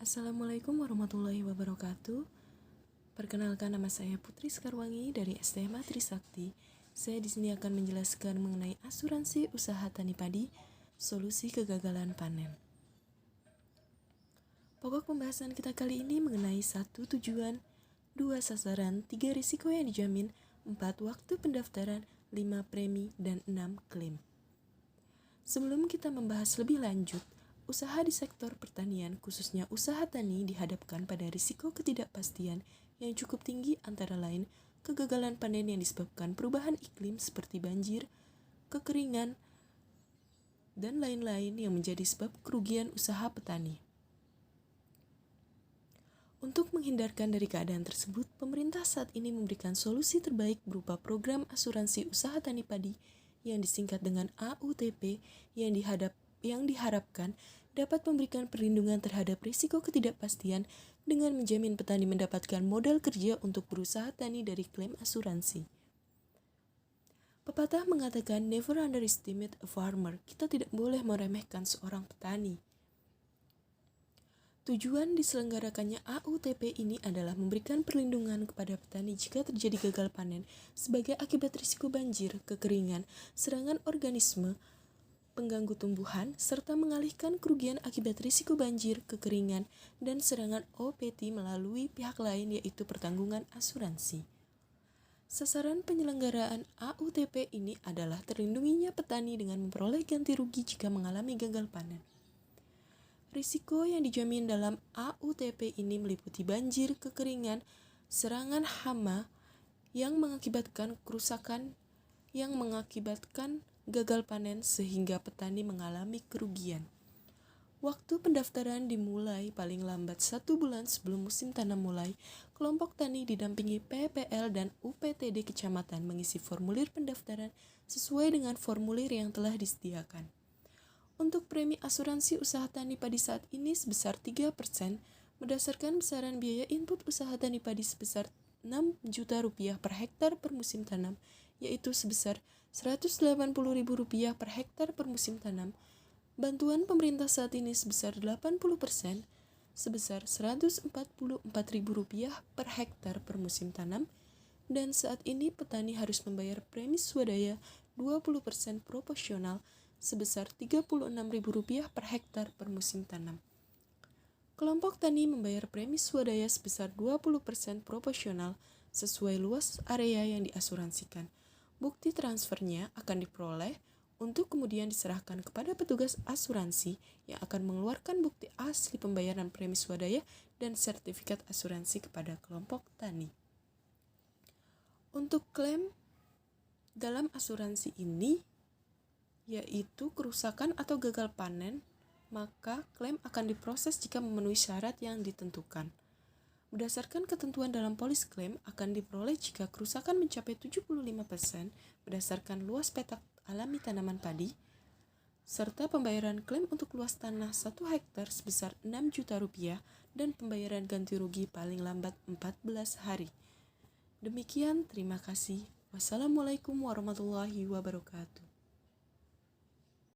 Assalamualaikum warahmatullahi wabarakatuh. Perkenalkan, nama saya Putri Sekarwangi dari STMA Trisakti. Saya di sini akan menjelaskan mengenai asuransi usaha tani padi, solusi kegagalan panen. Pokok pembahasan kita kali ini mengenai 1 tujuan, 2 sasaran, 3 risiko yang dijamin, 4 waktu pendaftaran, 5 premi, dan 6 klaim. Sebelum kita membahas lebih lanjut, usaha di sektor pertanian, khususnya usaha tani, dihadapkan pada risiko ketidakpastian yang cukup tinggi, antara lain kegagalan panen yang disebabkan perubahan iklim seperti banjir, kekeringan, dan lain-lain yang menjadi sebab kerugian usaha petani. Untuk menghindarkan dari keadaan tersebut, pemerintah saat ini memberikan solusi terbaik berupa program asuransi usaha tani padi yang disingkat dengan AUTP yang diharapkan dapat memberikan perlindungan terhadap risiko ketidakpastian dengan menjamin petani mendapatkan modal kerja untuk berusaha tani dari klaim asuransi. Pepatah mengatakan, never underestimate a farmer. Kita tidak boleh meremehkan seorang petani. Tujuan diselenggarakannya AUTP ini adalah memberikan perlindungan kepada petani jika terjadi gagal panen sebagai akibat risiko banjir, kekeringan, serangan organisme, pengganggu tumbuhan, serta mengalihkan kerugian akibat risiko banjir, kekeringan, dan serangan OPT melalui pihak lain, yaitu pertanggungan asuransi. Sasaran penyelenggaraan AUTP ini adalah terlindunginya petani dengan memperoleh ganti rugi jika mengalami gagal panen. Risiko yang dijamin dalam AUTP ini meliputi banjir, kekeringan, serangan hama yang mengakibatkan kerusakan, yang mengakibatkan gagal panen sehingga petani mengalami kerugian. Waktu pendaftaran dimulai paling lambat 1 bulan sebelum musim tanam mulai. Kelompok tani didampingi PPL dan UPTD kecamatan mengisi formulir pendaftaran sesuai dengan formulir yang telah disediakan. Untuk premi asuransi usaha tani padi saat ini sebesar 3% berdasarkan besaran biaya input usaha tani padi sebesar Rp6 juta per hektar per musim tanam, yaitu sebesar Rp180.000 per hektar per musim tanam. Bantuan pemerintah saat ini sebesar 80%, sebesar Rp144.000 per hektar per musim tanam, dan saat ini petani harus membayar premi swadaya 20% proporsional sebesar Rp36.000 per hektar per musim tanam. Kelompok tani membayar premi swadaya sebesar 20% proporsional sesuai luas area yang diasuransikan. Bukti transfernya akan diperoleh untuk kemudian diserahkan kepada petugas asuransi yang akan mengeluarkan bukti asli pembayaran premi swadaya dan sertifikat asuransi kepada kelompok tani. Untuk klaim dalam asuransi ini, yaitu kerusakan atau gagal panen, maka klaim akan diproses jika memenuhi syarat yang ditentukan. Berdasarkan ketentuan dalam polis klaim akan diperoleh jika kerusakan mencapai 75% berdasarkan luas petak alami tanaman padi, serta pembayaran klaim untuk luas tanah 1 hektar sebesar Rp6 juta dan pembayaran ganti rugi paling lambat 14 hari. Demikian, terima kasih. Wassalamualaikum warahmatullahi wabarakatuh.